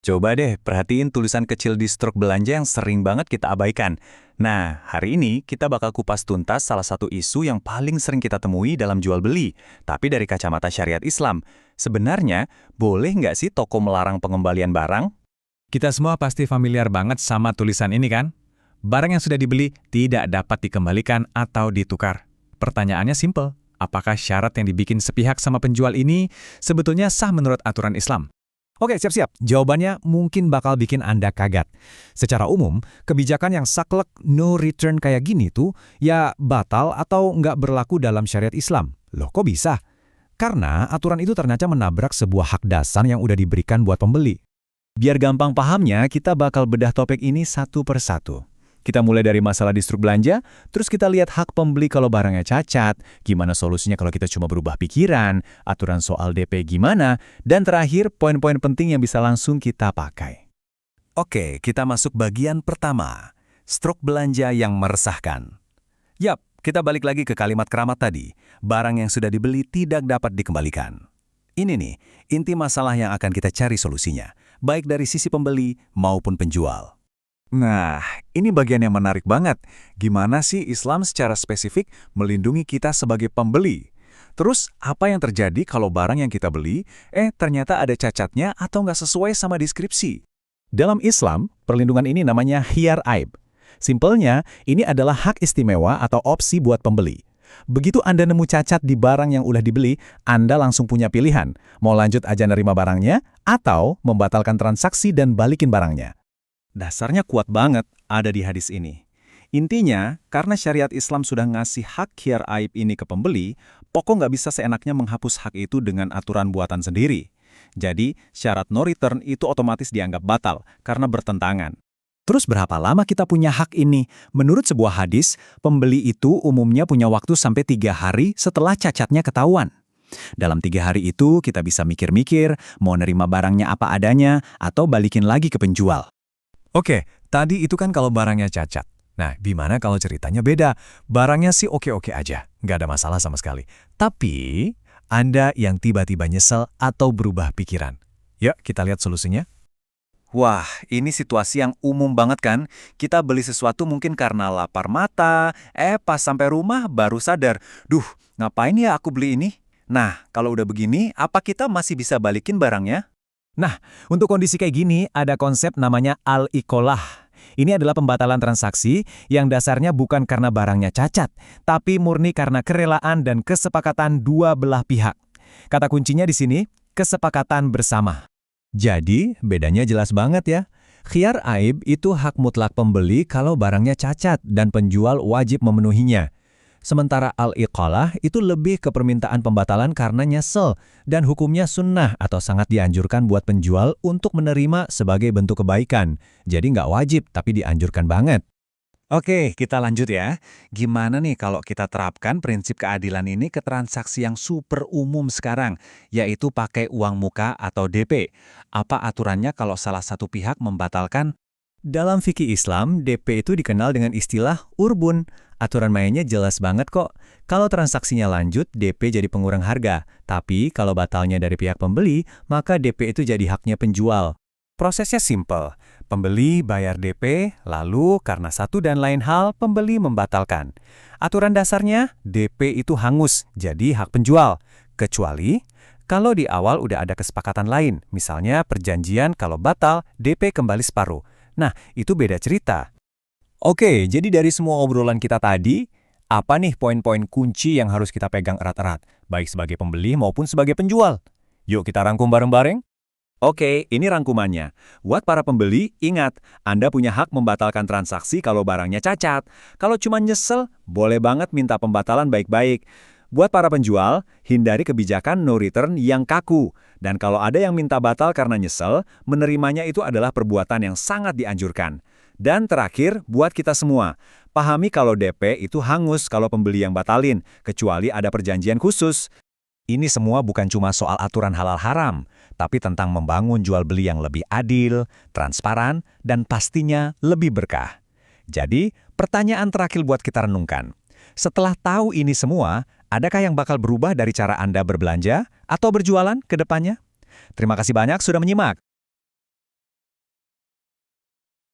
Coba deh perhatiin tulisan kecil di struk belanja yang sering banget kita abaikan. Nah, hari ini kita bakal kupas tuntas salah satu isu yang paling sering kita temui dalam jual beli, tapi dari kacamata syariat Islam. Sebenarnya, boleh nggak sih toko melarang pengembalian barang? Kita semua pasti familiar banget sama tulisan ini kan? Barang yang sudah dibeli tidak dapat dikembalikan atau ditukar. Pertanyaannya simpel, apakah syarat yang dibikin sepihak sama penjual ini sebetulnya sah menurut aturan Islam? Oke, siap-siap. Jawabannya mungkin bakal bikin Anda kaget. Secara umum, kebijakan yang saklek no return kayak gini tuh ya batal atau nggak berlaku dalam syariat Islam. Loh, kok bisa? Karena aturan itu ternyata menabrak sebuah hak dasar yang udah diberikan buat pembeli. Biar gampang pahamnya, kita bakal bedah topik ini satu per satu. Kita mulai dari masalah di struk belanja, terus kita lihat hak pembeli kalau barangnya cacat, gimana solusinya kalau kita cuma berubah pikiran, aturan soal DP gimana, dan terakhir poin-poin penting yang bisa langsung kita pakai. Oke, kita masuk bagian pertama. Struk belanja yang meresahkan. Yap, kita balik lagi ke kalimat keramat tadi. Barang yang sudah dibeli tidak dapat dikembalikan. Ini nih, inti masalah yang akan kita cari solusinya, baik dari sisi pembeli maupun penjual. Nah, ini bagian yang menarik banget. Gimana sih Islam secara spesifik melindungi kita sebagai pembeli? Terus, apa yang terjadi kalau barang yang kita beli, ternyata ada cacatnya atau nggak sesuai sama deskripsi? Dalam Islam, perlindungan ini namanya khiyar aib. Simpelnya, ini adalah hak istimewa atau opsi buat pembeli. Begitu Anda nemu cacat di barang yang udah dibeli, Anda langsung punya pilihan, mau lanjut aja nerima barangnya, atau membatalkan transaksi dan balikin barangnya. Dasarnya kuat banget ada di hadis ini. Intinya, karena syariat Islam sudah ngasih hak khiyar aib ini ke pembeli, pokok nggak bisa seenaknya menghapus hak itu dengan aturan buatan sendiri. Jadi, syarat no return itu otomatis dianggap batal karena bertentangan. Terus berapa lama kita punya hak ini? Menurut sebuah hadis, pembeli itu umumnya punya waktu sampai 3 hari setelah cacatnya ketahuan. Dalam 3 hari itu, kita bisa mikir-mikir, mau nerima barangnya apa adanya, atau balikin lagi ke penjual. Oke, tadi itu kan kalau barangnya cacat. Nah, gimana kalau ceritanya beda? Barangnya sih oke-oke aja, nggak ada masalah sama sekali. Tapi, Anda yang tiba-tiba nyesel atau berubah pikiran. Yuk, kita lihat solusinya. Wah, ini situasi yang umum banget kan? Kita beli sesuatu mungkin karena lapar mata, pas sampai rumah baru sadar, duh, ngapain ya aku beli ini? Nah, kalau udah begini, apa kita masih bisa balikin barangnya? Nah, untuk kondisi kayak gini, ada konsep namanya al-iqolah. Ini adalah pembatalan transaksi yang dasarnya bukan karena barangnya cacat, tapi murni karena kerelaan dan kesepakatan dua belah pihak. Kata kuncinya di sini, kesepakatan bersama. Jadi, bedanya jelas banget ya. Khiyar aib itu hak mutlak pembeli kalau barangnya cacat dan penjual wajib memenuhinya. Sementara al-iqalah itu lebih ke permintaan pembatalan karena nyesel dan hukumnya sunnah atau sangat dianjurkan buat penjual untuk menerima sebagai bentuk kebaikan. Jadi nggak wajib tapi dianjurkan banget. Oke, kita lanjut ya. Gimana nih kalau kita terapkan prinsip keadilan ini ke transaksi yang super umum sekarang, yaitu pakai uang muka atau DP? Apa aturannya kalau salah satu pihak membatalkan? Dalam fikih Islam, DP itu dikenal dengan istilah urbun. Aturan mainnya jelas banget kok. Kalau transaksinya lanjut, DP jadi pengurang harga. Tapi kalau batalnya dari pihak pembeli, maka DP itu jadi haknya penjual. Prosesnya simpel. Pembeli bayar DP, lalu karena satu dan lain hal, pembeli membatalkan. Aturan dasarnya, DP itu hangus, jadi hak penjual. Kecuali kalau di awal udah ada kesepakatan lain, misalnya perjanjian kalau batal, DP kembali separuh. Nah, itu beda cerita. Oke, jadi dari semua obrolan kita tadi, apa nih poin-poin kunci yang harus kita pegang erat-erat, baik sebagai pembeli maupun sebagai penjual? Yuk kita rangkum bareng-bareng. Oke, ini rangkumannya. Buat para pembeli, ingat, Anda punya hak membatalkan transaksi kalau barangnya cacat. Kalau cuma nyesel, boleh banget minta pembatalan baik-baik. Buat para penjual, hindari kebijakan no return yang kaku. Dan kalau ada yang minta batal karena nyesel, menerimanya itu adalah perbuatan yang sangat dianjurkan. Dan terakhir, buat kita semua, pahami kalau DP itu hangus kalau pembeli yang batalin, kecuali ada perjanjian khusus. Ini semua bukan cuma soal aturan halal haram, tapi tentang membangun jual beli yang lebih adil, transparan, dan pastinya lebih berkah. Jadi, pertanyaan terakhir buat kita renungkan. Setelah tahu ini semua, adakah yang bakal berubah dari cara Anda berbelanja atau berjualan ke depannya? Terima kasih banyak sudah menyimak.